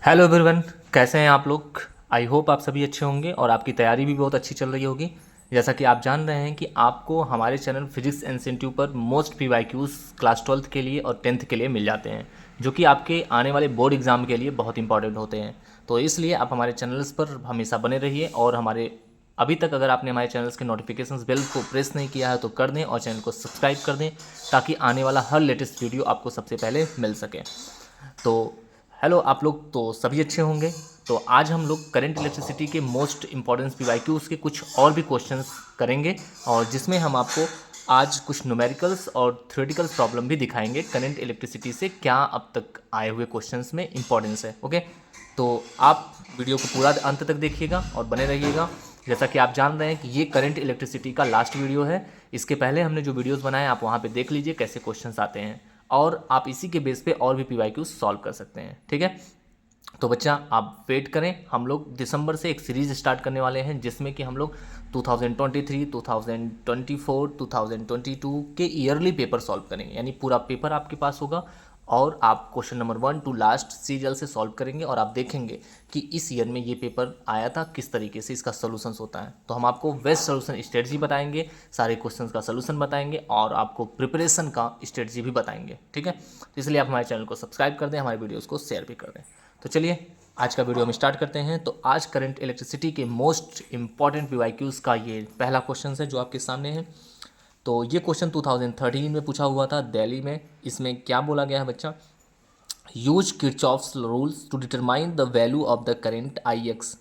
Hello everyone, कैसे हैं आप लोग। आई होप आप सभी अच्छे होंगे और आपकी तैयारी भी बहुत अच्छी चल रही होगी। जैसा कि आप जान रहे हैं कि आपको हमारे चैनल फिजिक्स इंस्टीट्यूट पर मोस्ट पीवाईक्यूज क्लास 12th के लिए और 10th के लिए मिल जाते हैं, जो कि आपके आने वाले बोर्ड एग्ज़ाम के लिए बहुत इंपॉर्टेंट होते हैं। तो इसलिए आप हमारे चैनल्स पर हमेशा बने रहिए और हमारे अभी तक अगर आपने हमारे चैनल्स के नोटिफिकेशंस बेल को प्रेस नहीं किया है तो कर दें और चैनल को सब्सक्राइब कर दें, ताकि आने वाला हर लेटेस्ट वीडियो आपको सबसे पहले मिल सके। तो हेलो, आप लोग तो सभी अच्छे होंगे। तो आज हम लोग करंट इलेक्ट्रिसिटी के मोस्ट इंपॉर्टेंट पीवाईक्यूज़ के कुछ और भी क्वेश्चंस करेंगे, और जिसमें हम आपको आज कुछ न्यूमेरिकल्स और थ्योरेटिकल प्रॉब्लम भी दिखाएंगे करंट इलेक्ट्रिसिटी से क्या अब तक आए हुए क्वेश्चंस में इंपॉर्टेंस है। ओके, तो आप वीडियो को पूरा अंत तक देखिएगा और बने रहिएगा। जैसा कि आप जान रहे हैं कि ये करंट इलेक्ट्रिसिटी का लास्ट वीडियो है। इसके पहले हमने जो वीडियोस बनाए आप वहाँ पे देख लीजिए कैसे क्वेश्चंस आते हैं, और आप इसी के बेस पे और भी पीवाईक्यू सॉल्व कर सकते हैं। ठीक है, तो बच्चा आप वेट करें। हम लोग दिसंबर से एक सीरीज स्टार्ट करने वाले हैं, जिसमें कि हम लोग 2023, 2024, 2022 के ईयरली पेपर सॉल्व करेंगे। यानी पूरा पेपर आपके पास होगा और आप question number 1 to last serial से सॉल्व करेंगे, और आप देखेंगे कि इस ईयर में ये पेपर आया था, किस तरीके से इसका सोल्यूशंस होता है। तो हम आपको बेस्ट सोल्यूशन स्ट्रेटजी बताएंगे, सारे क्वेश्चंस का सोल्यूशन बताएंगे और आपको प्रिपरेशन का स्ट्रेटजी भी बताएंगे। ठीक है, तो इसलिए आप हमारे चैनल को सब्सक्राइब कर दें, हमारे वीडियोज़ को शेयर भी कर दें। तो चलिए आज का वीडियो हम स्टार्ट करते हैं। तो आज करंट इलेक्ट्रिसिटी के मोस्ट इंपॉर्टेंट पीवाईक्यूज़ का ये पहला क्वेश्चन है जो आपके सामने है। तो ये क्वेश्चन 2013 में पूछा हुआ था दिल्ली में। इसमें क्या बोला गया है बच्चा, use Kirchhoff's rules to determine the value of the current I X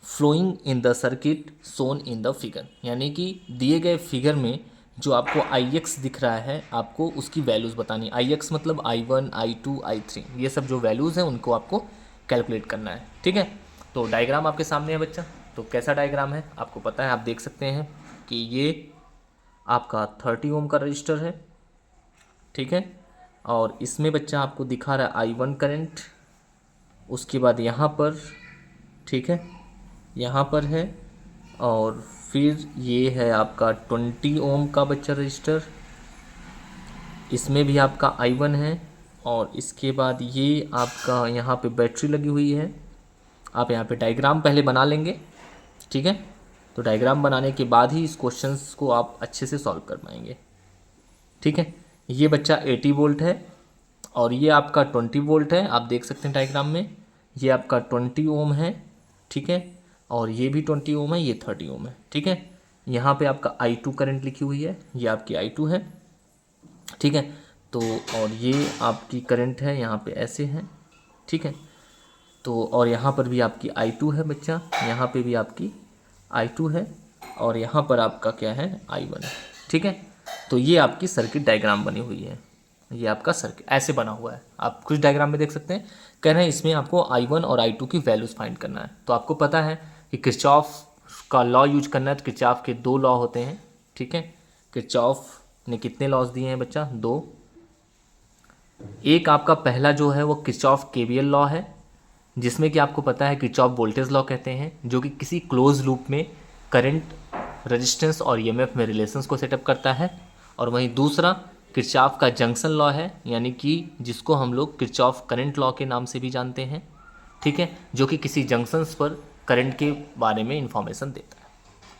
flowing in the circuit shown in the figure. यानी कि दिए गए फिगर में जो आपको आई एक्स दिख रहा है, आपको उसकी वैल्यूज़ बतानी। आई एक्स मतलब I1, I2, I3, ये सब जो वैल्यूज़ हैं उनको आपको कैलकुलेट करना है। ठीक है, तो डायग्राम आपके सामने है बच्चा। तो कैसा डायग्राम है आपको पता है, आप देख सकते हैं कि ये आपका 30 ओम का रजिस्टर है। ठीक है, और इसमें बच्चा आपको दिखा रहा है I1 करंट, उसके बाद यहाँ पर, ठीक है, यहाँ पर है, और फिर ये है आपका 20 ओम का बच्चा रजिस्टर, इसमें भी आपका I1 है, और इसके बाद ये आपका यहाँ पे बैटरी लगी हुई है। आप यहाँ पे डायग्राम पहले बना लेंगे। ठीक है, तो डायग्राम बनाने के बाद ही इस क्वेश्चंस को आप अच्छे से सॉल्व कर पाएंगे। ठीक है, ये बच्चा 80 वोल्ट है और ये आपका 20 वोल्ट है, आप देख सकते हैं डायग्राम में। ये आपका 20 ओम है। ठीक है, और ये भी 20 ओम है, ये 30 ओम है। ठीक है, यहाँ पे आपका I2 करंट लिखी हुई है, ये आपकी I2 है। ठीक है, तो और ये आपकी करंट है, यहाँ पे ऐसे है। ठीक है, तो और यहाँ पर भी आपकी I2 है बच्चा, यहाँ पे भी आपकी I2 है, और यहाँ पर आपका क्या है, I1 है। ठीक है, तो ये आपकी सर्किट डायग्राम बनी हुई है। ये आपका सर्किट ऐसे बना हुआ है, आप कुछ डायग्राम में देख सकते हैं। कह रहे हैं इसमें आपको I1 और I2 की वैल्यूज़ फाइंड करना है। तो आपको पता है कि किरचॉफ का लॉ यूज करना है। तो किरचॉफ के 2 लॉ होते हैं। ठीक है, किरचॉफ ने कितने लॉज दिए हैं बच्चा, 2। एक आपका पहला जो है वो किरचॉफ केवीएल लॉ है, जिसमें कि आपको पता है किरचॉफ वोल्टेज लॉ कहते हैं, जो कि किसी क्लोज लूप में करंट, रेजिस्टेंस और ईएमएफ में रिलेशंस को सेटअप करता है। और वहीं दूसरा किरचॉफ का जंक्शन लॉ है, यानी कि जिसको हम लोग किरचॉफ करंट लॉ के नाम से भी जानते हैं। ठीक है, जो कि किसी जंक्शंस पर करंट के बारे में इंफॉर्मेशन देता है।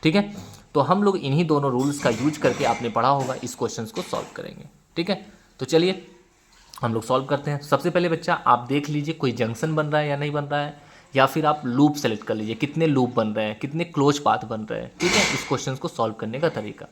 ठीक है, तो हम लोग इन्हीं दोनों रूल्स का यूज करके आपने पढ़ा होगा इस क्वेश्चंस को सॉल्व करेंगे। ठीक है, तो चलिए हम लोग सॉल्व करते हैं। सबसे पहले बच्चा आप देख लीजिए कोई जंक्शन बन रहा है या नहीं बन रहा है, या फिर आप लूप सेलेक्ट कर लीजिए, कितने लूप बन रहे हैं, कितने क्लोज पाथ बन रहे हैं। ठीक है, इस क्वेश्चन को सॉल्व करने का तरीका,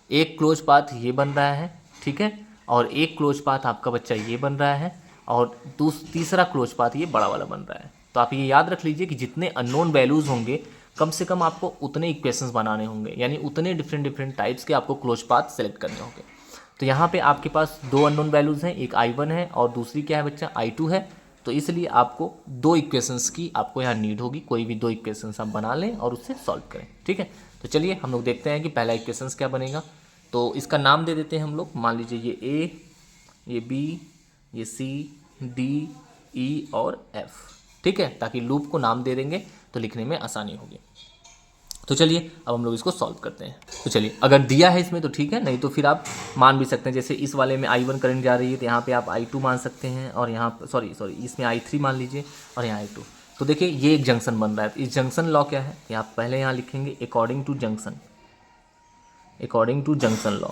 एक क्लोज पाथ ये बन रहा है। ठीक है, और एक क्लोज पाथ आपका बच्चा ये बन रहा है, और तीसरा क्लोज पाथ ये बड़ा वाला बन रहा है। तो आप ये याद रख लीजिए कि जितने अननोन वैल्यूज़ होंगे कम से कम आपको उतने इक्वेशंस बनाने होंगे, यानी उतने डिफरेंट डिफरेंट टाइप्स के आपको क्लोज पाथ सेलेक्ट करने होंगे। तो यहाँ पे आपके पास 2 अननोन वैल्यूज़ हैं, एक I1 है और दूसरी क्या है बच्चा, I2 है। तो इसलिए आपको 2 इक्वेशंस की आपको यहाँ नीड होगी। कोई भी 2 इक्वेशंस आप बना लें और उससे सॉल्व करें। ठीक है, तो चलिए हम लोग देखते हैं कि पहला इक्वेशंस क्या बनेगा। तो इसका नाम दे देते हैं हम लोग। मान लीजिए ये A, ये B, ये C, D, E और F। ठीक है, ताकि लूप को नाम दे देंगे तो लिखने में आसानी होगी। तो चलिए अब हम लोग इसको सॉल्व करते हैं। तो चलिए, अगर दिया है इसमें तो ठीक है, नहीं तो फिर आप मान भी सकते हैं। जैसे इस वाले में I1 करंट जा रही है तो यहाँ पे आप I2 मान सकते हैं, और यहाँ सॉरी इसमें I3 मान लीजिए और यहाँ I2। तो देखिए ये एक जंक्शन बन रहा है। इस जंक्शन लॉ क्या है, ये आप पहले यहाँ लिखेंगे according to junction law.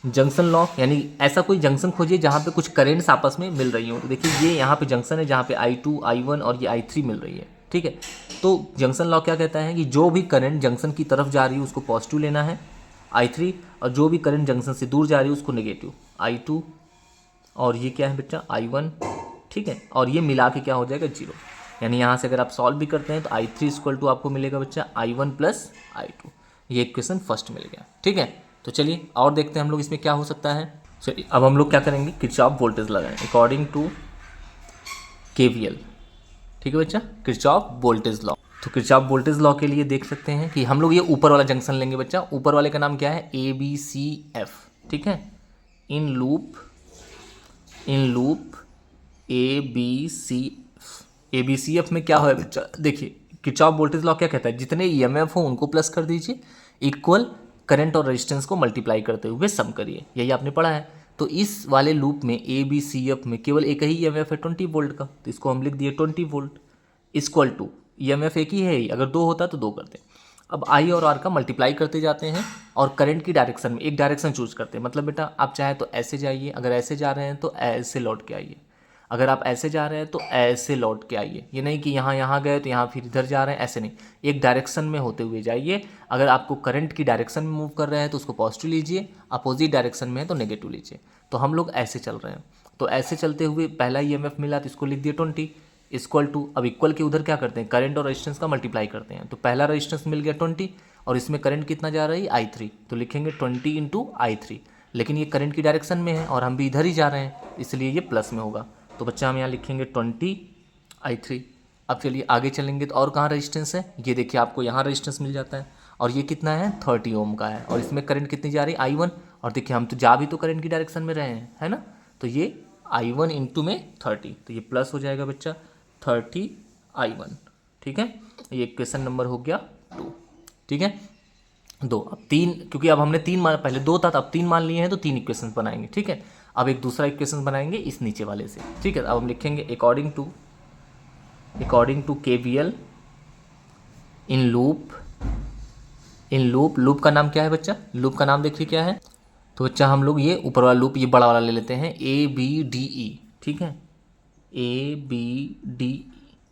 Junction law यानी ऐसा कोई जंक्शन खोजिए जहाँ पे कुछ करेंट्स आपस में मिल रही हो। तो देखिए ये यहाँ पे जंक्शन है जहाँ पे I2 I1 और ये I3 मिल रही है, ठीक है। तो जंक्शन लॉ क्या कहता है कि जो भी करंट जंक्शन की तरफ जा रही है उसको पॉजिटिव लेना है I3, और जो भी करंट जंक्शन से दूर जा रही है उसको नेगेटिव I2, और ये क्या है बच्चा I1, ठीक है। और ये मिला के क्या हो जाएगा 0। यानी यहाँ से अगर आप सॉल्व भी करते हैं तो I3 इक्वल टू आपको मिलेगा बच्चा I1 प्लस I2। ये इक्वेशन फर्स्ट मिल गया, ठीक है। तो चलिए और देखते हैं हम लोग इसमें क्या हो सकता है। चलिए अब हम लोग क्या करेंगे, किरचॉफ वोल्टेज लगाएं अकॉर्डिंग टू KVL, ठीक है बच्चा, किरचॉफ वोल्टेज लॉ। तो किरचॉफ वोल्टेज लॉ के लिए देख सकते हैं कि हम लोग ये ऊपर वाला जंक्शन लेंगे बच्चा। ऊपर वाले का नाम क्या है, ABCF, ठीक है। इन लूप ABCF में क्या है बच्चा, देखिए किरचॉफ वोल्टेज लॉ क्या कहता है, जितने EMF हो उनको प्लस कर दीजिए, इक्वल करंट और रेजिस्टेंस को मल्टीप्लाई करते हुए सम करिए। यही आपने पढ़ा है। तो इस वाले लूप में ABCF में केवल एक ही EMF है 20 वोल्ट का, तो इसको हम लिख दिए 20 वोल्ट इक्वल टू EMF एक ही है ही, अगर 2 होता तो 2 करते। अब I और R का मल्टीप्लाई करते जाते हैं और करंट की डायरेक्शन में एक डायरेक्शन चूज करते हैं। मतलब बेटा आप चाहे तो ऐसे जाइए, अगर ऐसे जा रहे हैं तो ऐसे लौट के आइए, अगर आप ऐसे जा रहे हैं तो ऐसे लौट के आइए। ये नहीं कि यहाँ गए तो यहाँ फिर इधर जा रहे हैं, ऐसे नहीं, एक डायरेक्शन में होते हुए जाइए। अगर आपको करंट की डायरेक्शन में मूव कर रहे हैं तो उसको पॉजिटिव लीजिए, अपोजिट डायरेक्शन में है तो नेगेटिव लीजिए। तो हम लोग ऐसे चल रहे हैं, तो ऐसे चलते हुए पहला EMF मिला तो इसको लिख दिए 20 इक्वल टू, अब इक्वल के उधर क्या करते हैं, करंट और रेजिस्टेंस का मल्टीप्लाई करते हैं। तो पहला रेजिस्टेंस मिल गया 20 और इसमें करंट कितना जा रहा है I3, तो लिखेंगे 20 इंटू I3। लेकिन ये करंट की डायरेक्शन में है और हम भी इधर ही जा रहे हैं, इसलिए ये प्लस में होगा। तो बच्चा हम यहाँ लिखेंगे 20 I3। अब चलिए आगे चलेंगे तो और कहाँ रेजिस्टेंस है, ये देखिए आपको यहाँ रेजिस्टेंस मिल जाता है, और ये कितना है 30 ओम का है, और इसमें करंट कितनी जा रही है I1, और देखिए हम तो जा भी तो करंट की डायरेक्शन में रहे हैं, है ना। तो ये I1 इंटू में 30, तो ये प्लस हो जाएगा बच्चा 30 I1, ठीक है। ये इक्वेशन नंबर हो गया 2, ठीक है 2। अब 3, क्योंकि अब हमने 3 मान, पहले 2 था तो अब 3 मान लिए हैं तो 3 इक्वेशन बनाएंगे, ठीक है। अब एक दूसरा इक्वेशन बनाएंगे इस नीचे वाले से, ठीक है। अब हम लिखेंगे according to KVL in loop का नाम क्या है बच्चा, लूप का नाम देखिए क्या है। तो बच्चा हम लोग ये ऊपर वाला लूप, ये बड़ा वाला ले लेते हैं ABDE, ठीक है, ABDE,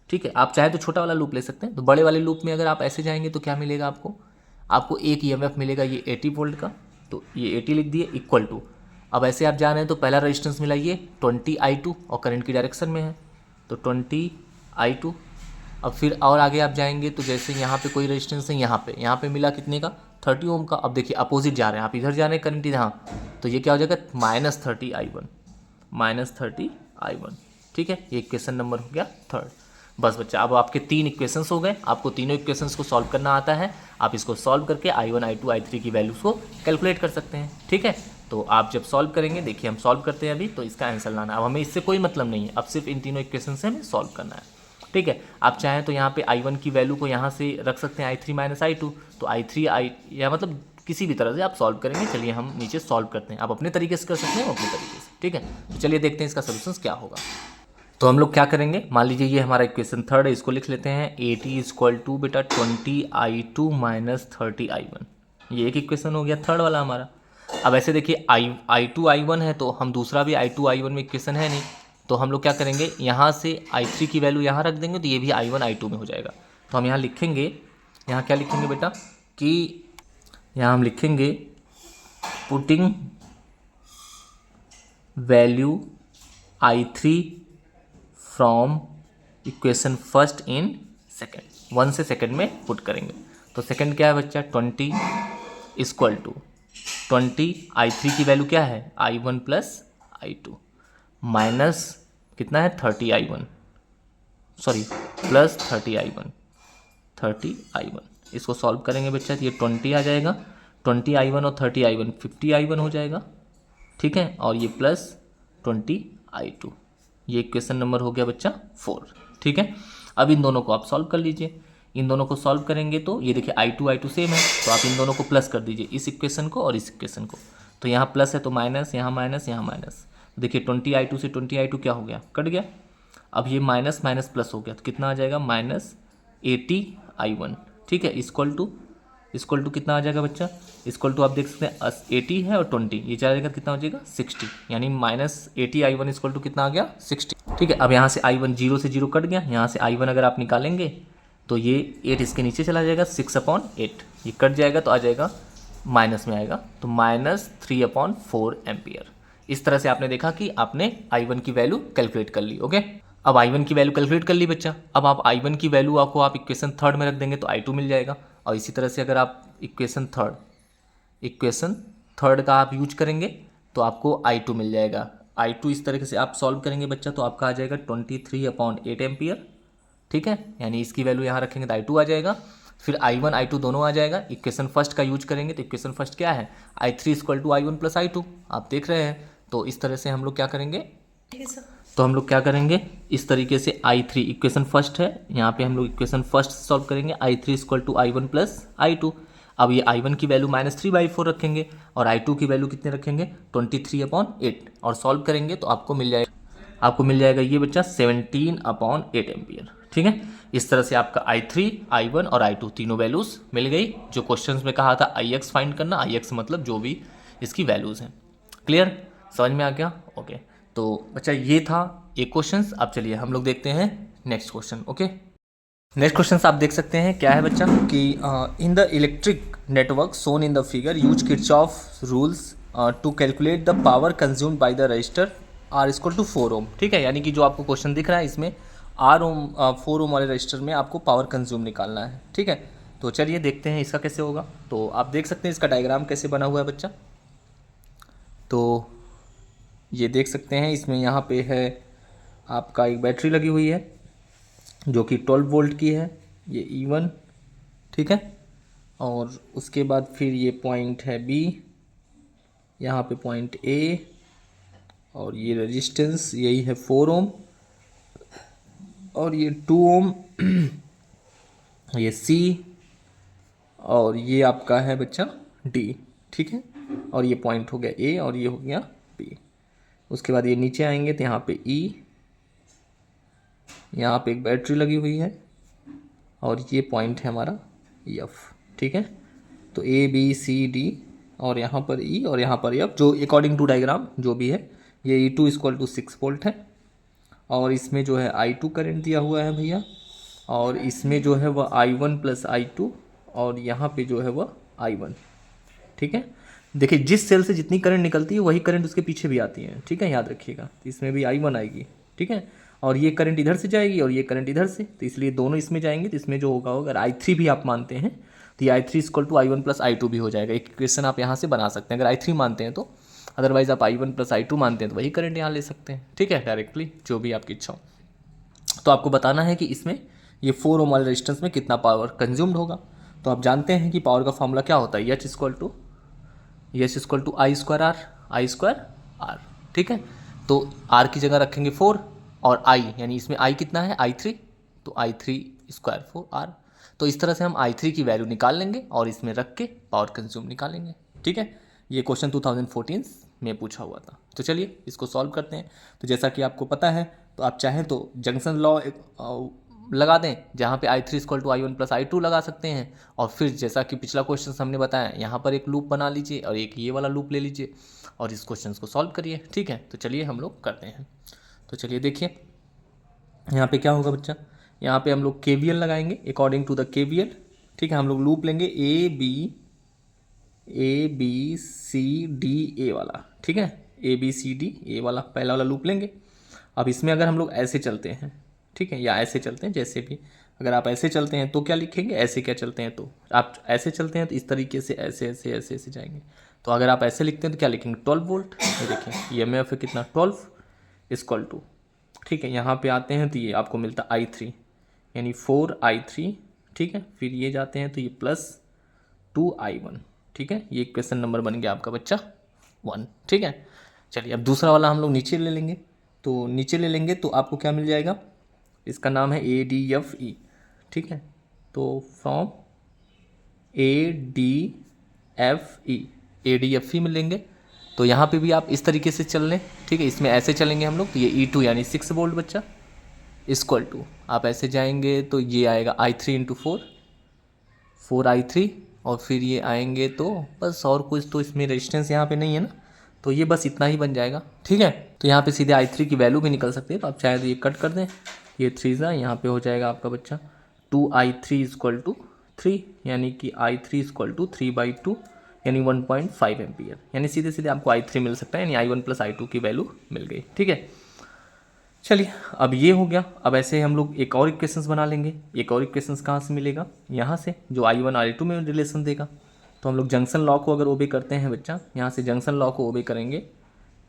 ठीक है। आप चाहे तो छोटा वाला लूप ले सकते हैं। तो बड़े वाले लूप में अगर आप ऐसे जाएंगे तो क्या मिलेगा आपको एक EMF मिलेगा, ये 80 वोल्ट का, तो ये 80 लिख दिए इक्वल टू। अब ऐसे आप जा रहे हैं तो पहला रेजिस्टेंस मिला ये 20 I2 और करंट की डायरेक्शन में है, तो 20 I2। अब फिर और आगे आप जाएंगे तो जैसे यहाँ पे कोई रेजिस्टेंस है, यहाँ पे मिला कितने का 30 ओम का। अब देखिए अपोजिट जा रहे हैं, आप इधर जा रहे हैं करंट यहाँ, तो ये क्या हो जाएगा -30 I1, ठीक है। ये इक्वेशन नंबर हो गया 3rd। बस बच्चा अब आपके 3 इक्वेशंस हो गए। आपको तीनों इक्वेशंस को सॉल्व करना आता है, आप इसको सॉल्व करके I1 I2 I3 की वैल्यूज़ को कैलकुलेट कर सकते हैं, ठीक है। तो आप जब सॉल्व करेंगे, देखिए हम सॉल्व करते हैं अभी, तो इसका आंसर लाना है। अब हमें इससे कोई मतलब नहीं है, अब सिर्फ इन तीनों इक्वेशन से हमें सॉल्व करना है, ठीक है। आप चाहें तो यहाँ पे I1 की वैल्यू को यहाँ से रख सकते हैं I3 - I2, तो या मतलब किसी भी तरह से आप सॉल्व करेंगे। चलिए हम नीचे सॉल्व करते हैं, आप अपने तरीके से कर सकते हैं, अपने तरीके से, ठीक है। तो चलिए देखते हैं इसका सोल्यूशन क्या होगा। तो हम लोग क्या करेंगे, मान लीजिए ये हमारा इक्वेशन 3rd है, इसको लिख लेते हैं 80 इक्वल टू बेटा 20 I2 - 30 I1। ये एक इक्वेशन हो गया 3rd वाला हमारा। अब ऐसे देखिए I2 I1 है, तो हम दूसरा भी I2 I1 में इक्वेशन है नहीं, तो हम लोग क्या करेंगे, यहाँ से I3 की वैल्यू यहाँ रख देंगे, तो ये भी I1 I2 में हो जाएगा। तो हम यहाँ लिखेंगे, यहाँ क्या लिखेंगे बेटा कि यहाँ हम लिखेंगे putting value I3 from equation first in second, 1 से सेकेंड में पुट करेंगे। तो सेकेंड क्या है बच्चा 20 इक्वल टू 20 I3 की वैल्यू क्या है I1 प्लस I2 माइनस कितना है 30 I1, सॉरी प्लस 30 I1। इसको सॉल्व करेंगे बच्चा, तो ये 20 आ जाएगा, 20 I1 और 30 I1 50 I1 हो जाएगा, ठीक है। और ये प्लस 20 I2, ये इक्वेशन नंबर हो गया बच्चा 4, ठीक है। अब इन दोनों को आप सॉल्व कर लीजिए। इन दोनों को सॉल्व करेंगे तो ये देखिए I2 सेम है, तो आप इन दोनों को प्लस कर दीजिए, इस इक्वेशन को और इस इक्वेशन को। तो यहाँ प्लस है तो माइनस, यहाँ माइनस, यहाँ माइनस। देखिए 20I2 से 20I2 क्या हो गया, कट गया। अब ये माइनस माइनस प्लस हो गया तो कितना आ जाएगा, -80I1। ठीक है, इक्वल टू कितना आ जाएगा बच्चा, इक्वल टू आप देख सकते हैं 80 है और 20, ये चला जाएगा कितना हो जाएगा 60, यानी -80I1 इक्वल टू कितना आ गया 60। ठीक है, अब यहाँ से I1 0 से 0 कट गया, यहाँ से I1 अगर आप निकालेंगे तो ये 8 इसके नीचे चला जाएगा, 6/8 ये कट जाएगा तो आ जाएगा माइनस में आएगा, तो -3/4 एम्पियर। इस तरह से आपने देखा कि आपने I1 की वैल्यू कैलकुलेट कर ली। ओके, अब I1 की वैल्यू कैलकुलेट कर ली बच्चा। अब आप I1 की वैल्यू आपको आप इक्वेशन थर्ड में रख देंगे तो I2 मिल जाएगा। और इसी तरह से अगर आप इक्वेशन थर्ड का आप यूज करेंगे तो आपको I2 मिल जाएगा। I2 इस तरीके से आप सॉल्व करेंगे बच्चा तो आपका आ जाएगा 23/8 एम्पियर। ठीक है, यानी इसकी वैल्यू यहाँ रखेंगे तो I2 आ जाएगा। फिर I1 I2 दोनों आ जाएगा। इक्वेशन फर्स्ट का यूज करेंगे तो इक्वेशन फर्स्ट क्या है, I3 equal to I1 plus I2, आप देख रहे हैं। तो इस तरह से हम लोग क्या करेंगे, इस तरीके से I3 इक्वेशन फर्स्ट है, यहाँ पे हम लोग इक्वेशन फर्स्ट सॉल्व करेंगे, I3 equal to I1 plus I2। अब ये I1 की वैल्यू -3/4 रखेंगे और I2 की वैल्यू कितने रखेंगे 23/8 और सॉल्व करेंगे तो आपको मिल जाएगा ये बच्चा 17/8 एम्पियर। ठीक है, इस तरह से आपका I3, I1 और I2 तीनों वैल्यूज़ मिल गई। जो क्वेश्चंस में कहा था Ix फाइंड करना, Ix मतलब जो भी इसकी वैल्यूज़ हैं। क्लियर, समझ में आ गया। ओके, तो बच्चा ये था एक क्वेश्चंस। अब चलिए हम लोग देखते हैं next question. Okay, next question आप देख सकते हैं क्या है बच्चा कि in the electric network shown in the figure use Kirchhoff rules to calculate the power consumed by the resistor R equal to 4 ohm. ठीक है, यानी कि जो आपको क्वेश्चन दिख रहा है इसमें 4 ओम वाले रजिस्टर में आपको पावर कंज्यूम निकालना है। ठीक है, तो चलिए देखते हैं इसका कैसे होगा। तो आप देख सकते हैं इसका डायग्राम कैसे बना हुआ है बच्चा। तो ये देख सकते हैं इसमें यहाँ पे है आपका एक बैटरी लगी हुई है जो कि 12 वोल्ट की है, ये E1। ठीक है, और उसके बाद फिर ये पॉइंट है B, यहाँ पे पॉइंट A, और ये रेजिस्टेंस यही है 4 ओम, और ये 2 ओम, ये C, और ये आपका है बच्चा D। ठीक है, और ये पॉइंट हो गया A और ये हो गया B। उसके बाद ये नीचे आएंगे तो यहाँ पे E, यहाँ पे एक बैटरी लगी हुई है, और ये पॉइंट है हमारा F। ठीक है, तो A B C D और यहाँ पर E और यहाँ पर F, जो अकॉर्डिंग टू डायग्राम जो भी है। ये E2 इक्वल टू 6 वोल्ट है, और इसमें जो है I2 करंट दिया हुआ है भैया, और इसमें जो है वह I1 प्लस I2, और यहाँ पे जो है वह I1। ठीक है, देखिए जिस सेल से जितनी करंट निकलती है वही करंट उसके पीछे भी आती है। ठीक है, याद रखिएगा, इसमें भी I1 आएगी। ठीक है, और ये करंट इधर से जाएगी और ये करंट इधर से, तो इसलिए दोनों इसमें जाएंगे। तो इसमें जो होगा अगर I3 भी आप मानते हैं तो ये I3 equal to I1 plus I2 भी हो जाएगा। एक इक्वेशन आप यहाँ से बना सकते हैं अगर I3 मानते हैं तो, अदरवाइज आप I1 प्लस I2 मानते हैं तो वही करंट यहाँ ले सकते हैं। ठीक है, डायरेक्टली जो भी आपकी इच्छा हो। तो आपको बताना है कि इसमें ये 4 ओम वाले रेजिस्टेंस में कितना पावर कंज्यूम्ड होगा। तो आप जानते हैं कि पावर का फॉर्मूला क्या होता है, H equal to I square R। ठीक है, तो R की जगह रखेंगे 4 और I, यानी इसमें I कितना है I3, तो I3 स्क्वायर 4R। तो इस तरह से हम I3 की वैल्यू निकाल लेंगे और इसमें रख के पावर कंज्यूम निकालेंगे। ठीक है, ये क्वेश्चन 2014 में पूछा हुआ था। तो चलिए इसको सॉल्व करते हैं। तो जैसा कि आपको पता है, तो आप चाहें तो जंक्शन लॉ लगा दें, जहाँ पे I3 equal to I1 plus I2 लगा सकते हैं, और फिर जैसा कि पिछला क्वेश्चन हमने बताया यहाँ पर एक लूप बना लीजिए और एक ये वाला लूप ले लीजिए और इस क्वेश्चन को सॉल्व करिए। ठीक है, तो चलिए हम लोग करते हैं। तो चलिए देखिए यहाँ पे क्या होगा बच्चा, यहाँ पे हम लोग KVL लगाएंगे अकॉर्डिंग टू द KVL। ठीक है, हम लोग लूप लेंगे A B C D A वाला। ठीक है, ABCD A वाला पहला वाला लूप लेंगे। अब इसमें अगर हम लोग ऐसे चलते हैं, ठीक है, या ऐसे चलते हैं, जैसे भी, अगर आप ऐसे चलते हैं तो क्या लिखेंगे, ऐसे क्या चलते हैं तो आप ऐसे चलते हैं तो इस तरीके से ऐसे ऐसे ऐसे ऐसे जाएंगे। तो अगर आप ऐसे लिखते हैं तो क्या लिखेंगे 12 वोल्ट। ये देखिए EMF है कितना 12 इक्वल टू, ठीक है, यहाँ पे आते हैं तो ये आपको मिलता I3 यानी 4I3। ठीक है, फिर ये जाते हैं तो ये +2I1। ठीक है, ये क्वेश्चन नंबर बन गया आपका बच्चा 1। ठीक है, चलिए अब दूसरा वाला हम लोग नीचे ले लेंगे। तो नीचे ले लेंगे तो आपको क्या मिल जाएगा, इसका नाम है ADFE। ठीक है, तो फ्रॉम ADFE मिलेंगे। तो यहाँ पे भी आप इस तरीके से चल लें, ठीक है। इसमें ऐसे चलेंगे हम लोग, तो ये E2 यानी 6 वोल्ट बच्चा इक्वल टू, आप ऐसे जाएंगे तो ये आएगा I3 इंटू 4I3, और फिर ये आएंगे तो बस, और कुछ तो इसमें रेजिस्टेंस यहाँ पे नहीं है ना, तो ये बस इतना ही बन जाएगा, ठीक है। तो यहाँ पे सीधे I3 की वैल्यू भी निकल सकती है, तो आप चाहे तो ये कट कर दें, ये 3 यहाँ पे हो जाएगा आपका बच्चा 2I3 इक्वल टू 3, यानी कि I3 इक्वल टू 3/2 यानी 1.5 एम्पियर, यानी सीधे सीधे आपको I3 मिल सकता है, यानी I1 प्लस I2 की वैल्यू मिल गई, ठीक है। चलिए अब ये हो गया। अब ऐसे हम लोग एक और इक्वेशंस बना लेंगे। एक और इक्वेशंस कहाँ से मिलेगा, यहाँ से, जो I1 और I2 में रिलेशन देगा। तो हम लोग जंक्शन लॉ को अगर ओबे करते हैं बच्चा, यहाँ से जंक्शन लॉ को ओबे करेंगे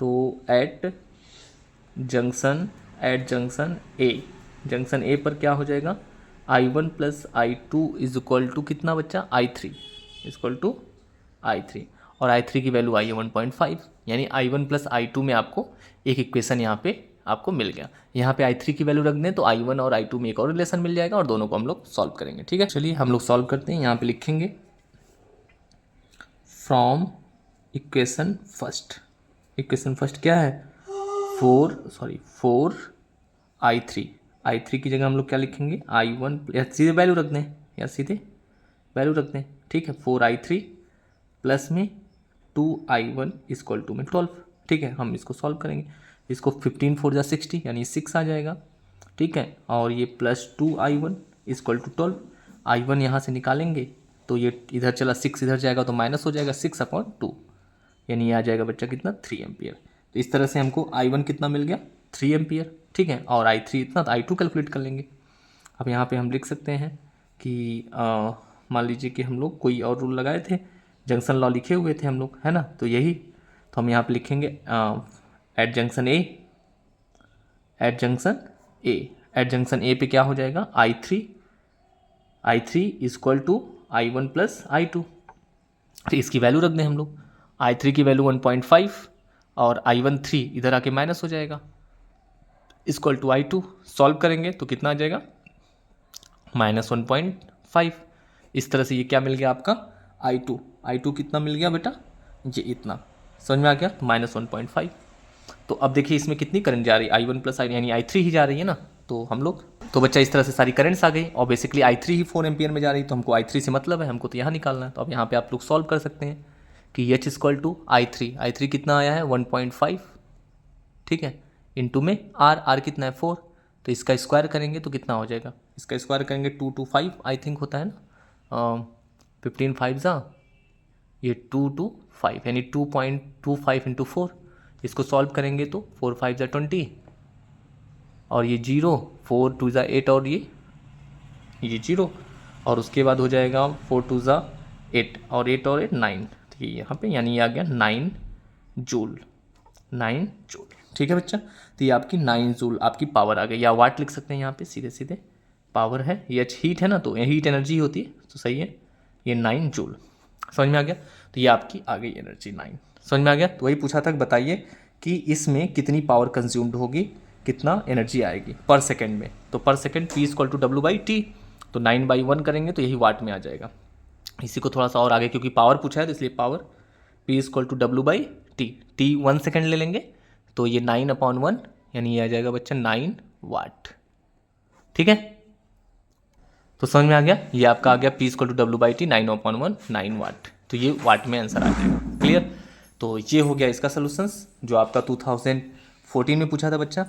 तो एट जंक्शन ए पर क्या हो जाएगा, I1 plus I2 is equal to कितना बच्चा, I3 इक्वल टू I3, और I3 की वैल्यू आई है 1.5, यानी I1 प्लस I2 में आपको एक इक्वेशन यहाँ पे आपको मिल गया। यहाँ पे I3 की वैल्यू रख दें तो I1 और I2 में एक और रिलेशन मिल जाएगा, और दोनों को हम लोग सॉल्व करेंगे, ठीक है। चलिए हम लोग सॉल्व करते हैं। यहाँ पे लिखेंगे फ्रॉम इक्वेशन फर्स्ट क्या है, 4I3 की जगह हम लोग क्या लिखेंगे, I1, या सीधे वैल्यू रख दें, ठीक है। 4I3 प्लस में 2I1 इक्वल टू में 12, ठीक है। हम इसको सॉल्व करेंगे, इसको 15 4 जा 60 यानी 6 आ जाएगा, ठीक है। और ये plus 2I1 equal to 12, I1 यहाँ से निकालेंगे तो ये इधर चला 6 इधर जाएगा तो माइनस हो जाएगा 6/2, यानी ये आ जाएगा बच्चा कितना, 3 एम्पियर। तो इस तरह से हमको I1 कितना मिल गया, 3 एम्पियर, ठीक है। और I3 इतना, तो I2 कैलकुलेट कर लेंगे। अब यहाँ पे हम लिख सकते हैं कि मान लीजिए कि हम लोग कोई और रूल लगाए थे, जंक्शन लॉ लिखे हुए थे हम लोग, है ना, तो यही, तो हम यहाँ पे लिखेंगे एट जंक्शन ए पे क्या हो जाएगा, I3 equal to I1 plus I2, तो इसकी वैल्यू रख दें हम लोग, I3 की वैल्यू 1.5 और I1 3 इधर आके माइनस हो जाएगा, इक्वल टू I2, सॉल्व करेंगे तो कितना आ जाएगा, -1.5। इस तरह से ये क्या मिल गया आपका, I2 कितना मिल गया बेटा, ये इतना, समझ में आ गया, -1.5। तो अब देखिए इसमें कितनी करंट जा रही है, I1 प्लस I यानी I3 ही जा रही है ना, तो हम लोग, तो बच्चा इस तरह से सारी करंट्स आ गई, और बेसिकली I3 ही 4 एम्पियर में जा रही है, तो हमको I3 से मतलब है, हमको तो यहाँ निकालना है। तो अब यहाँ पे आप लोग सॉल्व कर सकते हैं कि H इक्वल टू I3 कितना आया है 1.5, ठीक है, इंटू में R कितना है 4, तो इसका स्क्वायर करेंगे तो कितना हो जाएगा, इसका स्क्वायर करेंगे 2 to 5 आई थिंक होता है ना, 15 5 जा ये 2 to 5 यानी 2.25 इंटू 4, इसको सॉल्व करेंगे तो 4 5 जा 20, और ये 0, 4 2 जा 8, और ये 0, और उसके बाद हो जाएगा 4 2 जा 8, और 8 और 8 9, तो ये यहाँ पे, यानी ये आ गया 9 जूल, ठीक है बच्चा। तो ये आपकी 9 जूल आपकी पावर आ गई, या वाट लिख सकते हैं यहाँ पे, सीधे सीधे पावर है, ये हीट है ना, तो ये हीट एनर्जी होती है, तो सही है, ये 9 जूल, समझ में आ गया। तो ये आपकी आ गई एनर्जी 9, समझ में आ गया। तो वही पूछा था, बताइए कि इसमें कितनी पावर कंज्यूम्ड होगी, कितना एनर्जी आएगी पर सेकेंड में, तो पर second P equal to W/T, तो 9/1 करेंगे तो यही वाट में आ जाएगा। इसी को थोड़ा सा और आगे, क्योंकि पावर पूछा है तो इसलिए power P equal to W/T, T 1 second ले लेंगे तो ये 9/1 यानी ये आ जाएगा बच्चा 9 वाट, ठीक है। तो समझ में आ गया, ये आपका आ गया P इक्वल टू W/T 9/1 9 वाट, तो ये वाट में आंसर आ जाएगा, क्लियर। तो ये हो गया इसका सोल्यूशंस जो आपका 2014 में पूछा था बच्चा।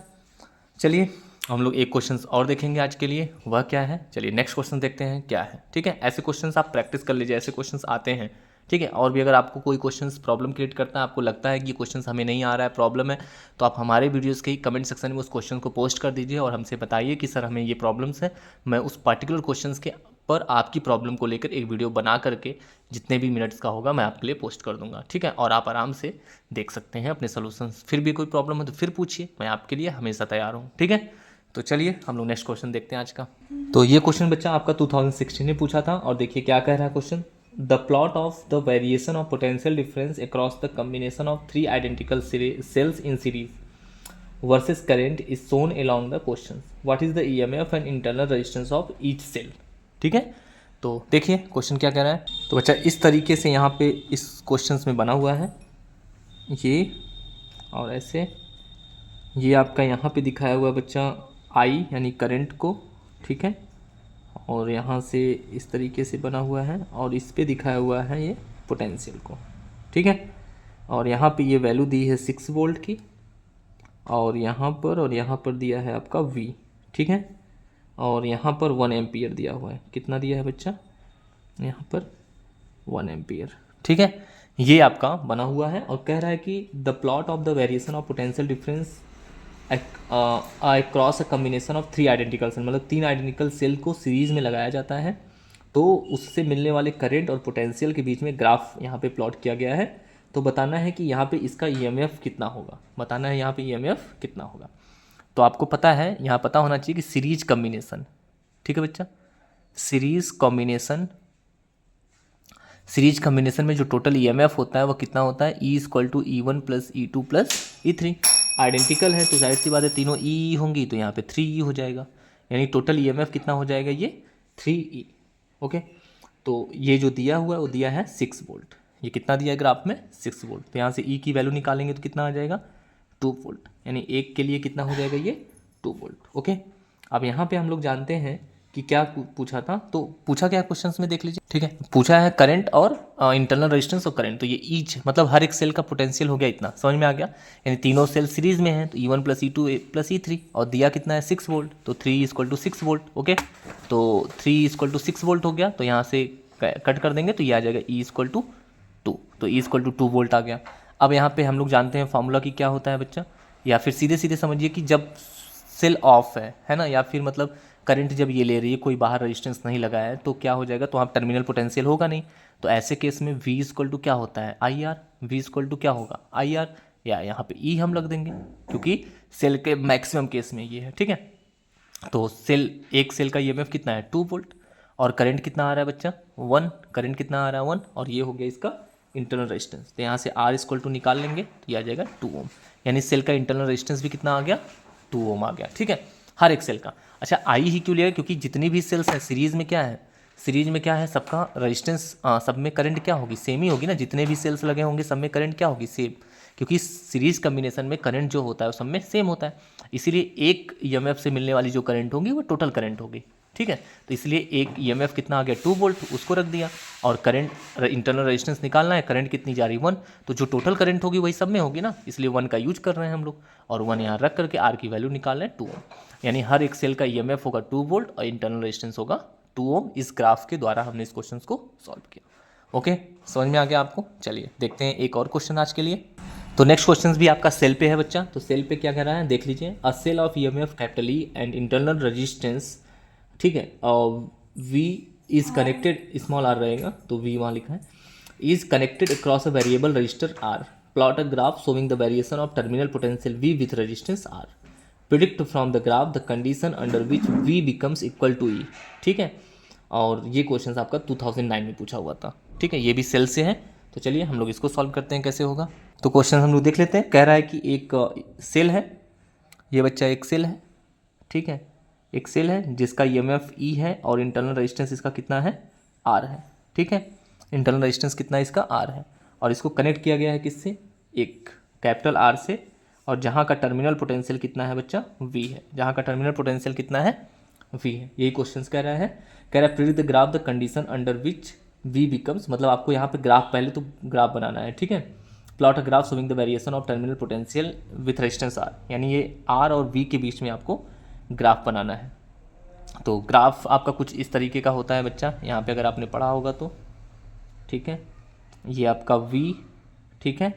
चलिए हम लोग एक क्वेश्चन और देखेंगे आज के लिए, वह क्या है, चलिए नेक्स्ट क्वेश्चन देखते हैं क्या है, ठीक है। ऐसे क्वेश्चंस आप प्रैक्टिस कर लीजिए, ऐसे क्वेश्चंस आते हैं, ठीक है। और भी अगर आपको कोई क्वेश्चंस प्रॉब्लम क्रिएट करता है, आपको लगता है कि ये क्वेश्चंस हमें नहीं आ रहा है, प्रॉब्लम है, तो आप हमारे वीडियोस के कमेंट सेक्शन में उस क्वेश्चन को पोस्ट कर दीजिए और हमसे बताइए कि सर हमें ये प्रॉब्लम्स है, मैं उस पर्टिकुलर क्वेश्चंस के पर आपकी प्रॉब्लम को लेकर एक वीडियो बना करके जितने भी मिनट्स का होगा मैं आपके लिए पोस्ट कर दूंगा, ठीक है। और आप आराम से देख सकते हैं अपने सोल्यूशंस। फिर भी कोई प्रॉब्लम है तो फिर पूछिए, मैं आपके लिए हमेशा तैयार हूँ, ठीक है। तो चलिए हम लोग नेक्स्ट क्वेश्चन देखते हैं आज का। तो ये क्वेश्चन बच्चा आपका 2016 में पूछा था, और देखिए क्या कह रहा है question, the plot of the variation of potential difference across the combination of 3 identical cells in series versus current is shown along the question, what is the EMF and internal resistance of each cell, ठीक है। तो देखिए question क्या कह रहा है। तो बच्चा इस तरीके से यहाँ पे इस क्वेश्चंस में बना हुआ है ये, और ऐसे ये आपका यहाँ पे दिखाया हुआ है बच्चा आई यानी करंट को, ठीक है, और यहाँ से इस तरीके से बना हुआ है और इस पे दिखाया हुआ है ये पोटेंशियल को, ठीक है। और यहाँ पे ये वैल्यू दी है 6 वोल्ट की, और यहाँ पर दिया है आपका V, ठीक है, और यहाँ पर 1 एम्पियर दिया हुआ है। कितना दिया है बच्चा? यहाँ पर 1 एम्पियर, ठीक है। ये आपका बना हुआ है और कह रहा है कि the plot of the variation of potential difference across a combination of 3 identical cell, मतलब 3 आइडेंटिकल सेल को सीरीज में लगाया जाता है, तो उससे मिलने वाले करंट और पोटेंशियल के बीच में ग्राफ यहाँ पे प्लॉट किया गया है। तो बताना है कि यहाँ पे इसका ईएमएफ कितना होगा, बताना है यहाँ पे ईएमएफ कितना होगा। तो आपको पता है, यहाँ पता होना चाहिए कि सीरीज कम्बिनेशन, ठीक है बच्चा, सीरीज कम्बिनेशन में जो टोटल ईएमएफ होता है वो कितना होता है? E=E1 + E2 + E3। आइडेंटिकल है तो जाहिर सी बात है तीनों ई होंगी, तो यहाँ पे 3E हो जाएगा, यानी टोटल ईएमएफ कितना हो जाएगा? ये 3E। ओके, तो ये जो दिया हुआ है वो दिया है 6 वोल्ट। ये कितना दिया है ग्राफ में? 6 वोल्ट। तो यहाँ से ई की वैल्यू निकालेंगे तो कितना आ जाएगा? 2 वोल्ट, यानी एक के लिए कितना हो जाएगा? ये 2 वोल्ट। ओके, अब यहाँ पे हम लोग जानते हैं कि क्या पूछा था, तो पूछा क्या क्वेश्चंस में देख लीजिए, ठीक है। पूछा है करंट और इंटरनल रेजिस्टेंस और करंट, तो ये ईच मतलब हर एक सेल का पोटेंशियल हो गया इतना, समझ में आ गया। यानी तीनों सेल सीरीज में हैं तो E1 + E2 + E3, और दिया कितना है? 6 वोल्ट, तो 3 = 6 वोल्ट। ओके, तो 3 = 6 वोल्ट हो गया, तो यहाँ से कट कर देंगे तो ये आ जाएगा E = 2, तो E = 2 वोल्ट आ गया। अब यहाँ पे हम लोग जानते हैं फॉर्मूला की क्या होता है बच्चा, या फिर सीधे सीधे समझिए कि जब सेल ऑफ है ना, या फिर मतलब करंट जब ये ले रही है, कोई बाहर रेजिस्टेंस नहीं लगा है, तो क्या हो जाएगा? तो वहाँ टर्मिनल पोटेंशियल होगा नहीं, तो ऐसे केस में V = क्या होता है? IR। V = क्या होगा? IR, या यहाँ पे E हम लग देंगे क्योंकि सेल के मैक्सिमम केस में ये है, ठीक है। तो एक सेल का ईएमएफ कितना है? 2 वोल्ट, और करंट कितना आ रहा है बच्चा? 1। करंट कितना आ रहा है? 1, और ये हो गया इसका इंटरनल रेजिस्टेंस। तो यहाँ से R = निकाल लेंगे तो ये आ जाएगा 2 ओम, यानी सेल का इंटरनल रेजिस्टेंस भी कितना आ गया? 2 ओम आ गया, ठीक है, हर एक सेल का। अच्छा, आई ही क्यों लिया? क्योंकि जितनी भी सेल्स हैं सीरीज में क्या है? सीरीज में क्या है? सबका रेजिस्टेंस, सब में करंट क्या होगी? सेम ही होगी ना। जितने भी सेल्स लगे होंगे सब में करंट क्या होगी? सेम, क्योंकि सीरीज कम्बिनेशन में करंट जो होता है वो सब में सेम होता है, इसीलिए एक ईएमएफ से मिलने वाली जो करंट होगी वो टोटल करंट होगी, ठीक है। तो इसलिए एक ईएमएफ कितना आ गया? 2 वोल्ट, उसको रख दिया, और करंट इंटरनल रेजिस्टेंस निकालना है, करंट कितनी जा रही? 1, तो जो टोटल करंट होगी वही सब में होगी ना, इसलिए 1 का यूज कर रहे हैं हम लोग, और 1 यहाँ रख करके आर की वैल्यू निकाल रहे हैं 2 ओम, यानी हर एक सेल का ईएमएफ होगा 2 वोल्ट और इंटरनल रेजिस्टेंस होगा 2 ओम। इस ग्राफ के द्वारा हमने इस क्वेश्चन को सॉल्व किया। ओके, समझ में आ गया आपको? चलिए देखते हैं एक और क्वेश्चन आज के लिए। तो नेक्स्ट क्वेश्चन भी आपका सेल पे है बच्चा, तो सेल पे क्या कह रहा है देख लीजिए। A cell of EMF capital E and internal resistance, ठीक है, और V is connected, small r रहेगा तो V वहाँ लिखा है, is connected across a variable resistor R, plot a graph showing the variation of terminal potential V with resistance R, predict from the graph the condition under which V becomes equal to E, ठीक है। और ये question आपका 2009 में पूछा हुआ था, ठीक है, ये भी सेल से है। तो चलिए हम लोग इसको सॉल्व करते हैं कैसे होगा। तो क्वेश्चन हम लोग देख लेते हैं। कह रहा है कि एक सेल है, ये बच्चा एक सेल है, ठीक है, एक सेल है जिसका ईएमएफ E है और इंटरनल रेजिस्टेंस इसका कितना है? R है, ठीक है। इंटरनल रेजिस्टेंस कितना इसका? R है, और इसको कनेक्ट किया गया है किससे? एक कैपिटल R से, और जहाँ का टर्मिनल पोटेंशियल कितना है बच्चा? V है, जहाँ का टर्मिनल पोटेंशियल कितना है? V है। यही क्वेश्चन कह रहा है। कह रहा है predict the graph the condition under which V becomes, मतलब आपको यहाँ पे ग्राफ, पहले तो ग्राफ बनाना है, ठीक है। Plot a graph showing the variation of terminal potential with resistance R, यानी ये R और V के बीच में आपको ग्राफ बनाना है। तो ग्राफ आपका कुछ इस तरीके का होता है बच्चा, यहाँ पे अगर आपने पढ़ा होगा तो, ठीक है, ये आपका V, ठीक है,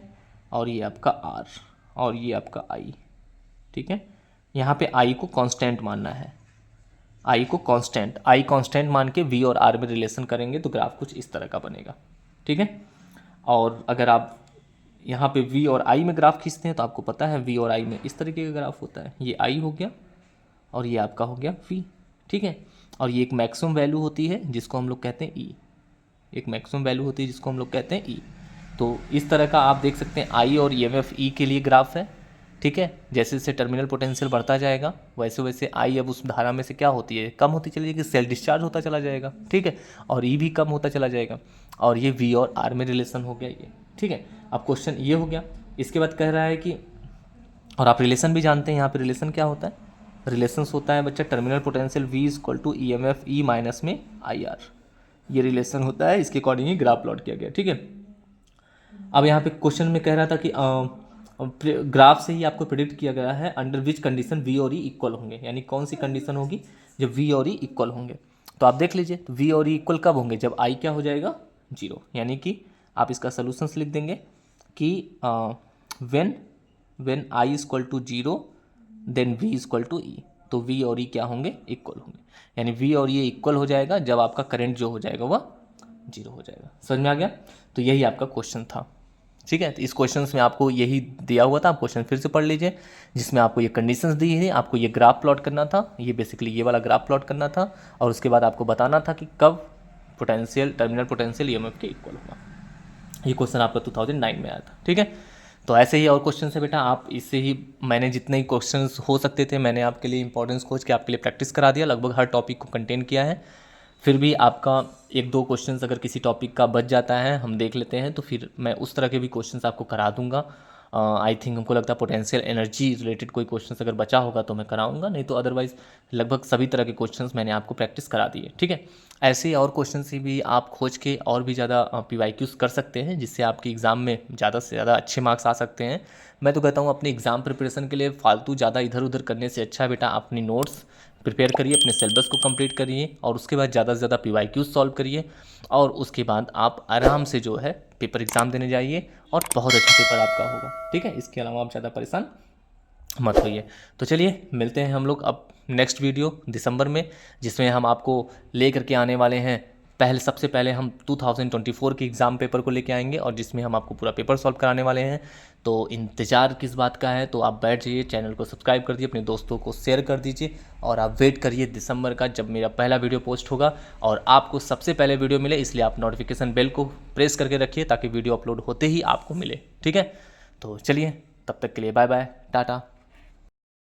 और ये आपका R, और ये आपका I, ठीक है। यहाँ पे I को कांस्टेंट मानना है, I को कांस्टेंट मान के V और R में रिलेशन करेंगे तो ग्राफ कुछ इस तरह का बनेगा, ठीक है। और अगर आप यहाँ पे V और I में ग्राफ खींचते हैं तो आपको पता है V और I में इस तरीके का ग्राफ होता है। ये I हो गया और ये आपका हो गया V, ठीक है। और ये एक मैक्सिमम वैल्यू होती है जिसको हम लोग कहते हैं E, एक मैक्सिमम वैल्यू होती है जिसको हम लोग कहते हैं E। तो इस तरह का आप देख सकते हैं I और EMF E के लिए ग्राफ है, ठीक है। जैसे जैसे टर्मिनल पोटेंशियल बढ़ता जाएगा वैसे वैसे आई अब उस धारा में से क्या होती है, कम होती चली जाएगी, सेल्फ डिस्चार्ज होता चला जाएगा, ठीक है, और ई भी कम होता चला जाएगा, और ये वी और आर में रिलेशन हो गया ये, ठीक है। अब क्वेश्चन ये हो गया। इसके बाद कह रहा है कि, और आप रिलेशन भी जानते हैं, यहाँ पे रिलेशन क्या होता है, रिलेशंस होता है बच्चा terminal potential V equal to E M F E minus में आई आर, ये रिलेशन होता है, इसके अकॉर्डिंग ही ग्राफ प्लॉट किया गया, ठीक है। अब यहाँ पे क्वेश्चन में कह रहा था कि ग्राफ से ही आपको प्रिडिक्ट किया गया है अंडर विच कंडीशन V और E इक्वल होंगे, यानी कौन सी कंडीशन होगी जब V और E इक्वल होंगे। तो आप देख लीजिए तो V और E इक्वल कब होंगे, जब I क्या हो जाएगा 0, यानी कि आप इसका सोल्यूशंस लिख देंगे कि when I equal to 0 then V equal to E, तो V और E क्या होंगे, इक्वल होंगे, यानी V और E इक्वल हो जाएगा जब आपका करंट जो हो जाएगा वह 0 हो जाएगा। समझ में आ गया। तो यही आपका क्वेश्चन था, ठीक है। तो इस क्वेश्चन में आपको यही दिया हुआ था, आप क्वेश्चन फिर से पढ़ लीजिए, जिसमें आपको ये कंडीशंस दी है, आपको ये ग्राफ प्लॉट करना था, ये बेसिकली ये वाला ग्राफ प्लॉट करना था, और उसके बाद आपको बताना था कि कब पोटेंशियल टर्मिनल पोटेंशियल ईएमएफ के इक्वल होगा। ये क्वेश्चन आपका 2009 में आया था, ठीक है। तो ऐसे ही और क्वेश्चन है बेटा, आप इससे ही मैंने जितने ही क्वेश्चंस हो सकते थे मैंने आपके लिए इंपॉर्टेंस खोज के आपके लिए प्रैक्टिस करा दिया, लगभग हर टॉपिक को कंटेन किया है। फिर भी आपका एक दो क्वेश्चंस अगर किसी टॉपिक का बच जाता है, हम देख लेते हैं, तो फिर मैं उस तरह के भी क्वेश्चंस आपको करा दूंगा। आई थिंक हमको लगता है पोटेंशियल एनर्जी रिलेटेड कोई क्वेश्चंस अगर बचा होगा तो मैं कराऊंगा, नहीं तो अदरवाइज लगभग सभी तरह के क्वेश्चंस मैंने आपको प्रैक्टिस करा दिए, ठीक है। ऐसे ही और क्वेश्चन से भी आप खोज के और भी ज़्यादा PYQs कर सकते हैं, जिससे आपके एग्ज़ाम में ज़्यादा से ज़्यादा अच्छे मार्क्स आ सकते हैं। मैं तो कहता हूँ अपने एग्ज़ाम प्रिपरेशन के लिए फालतू ज़्यादा इधर उधर करने से अच्छा बेटा अपनी नोट्स प्रिपेयर करिए, अपने सिलेबस को कंप्लीट करिए, और उसके बाद ज़्यादा से ज़्यादा PYQs सॉल्व करिए, और उसके बाद आप आराम से जो है पेपर एग्ज़ाम देने जाइए और बहुत अच्छा पेपर आपका होगा, ठीक है। इसके अलावा आप ज़्यादा परेशान मत होइए। तो चलिए मिलते हैं हम लोग अब नेक्स्ट वीडियो दिसंबर में, जिसमें हम आपको ले करके आने वाले हैं, सबसे पहले हम 2024 के एग्ज़ाम पेपर को लेके आएंगे, और जिसमें हम आपको पूरा पेपर सॉल्व कराने वाले हैं। तो इंतज़ार किस बात का है, तो आप बैठ जाइए, चैनल को सब्सक्राइब कर दीजिए, अपने दोस्तों को शेयर कर दीजिए, और आप वेट करिए दिसंबर का, जब मेरा पहला वीडियो पोस्ट होगा और आपको सबसे पहले वीडियो मिले, इसलिए आप नोटिफिकेशन बेल को प्रेस करके रखिए ताकि वीडियो अपलोड होते ही आपको मिले, ठीक है। तो चलिए तब तक के लिए बाय बाय, टाटा।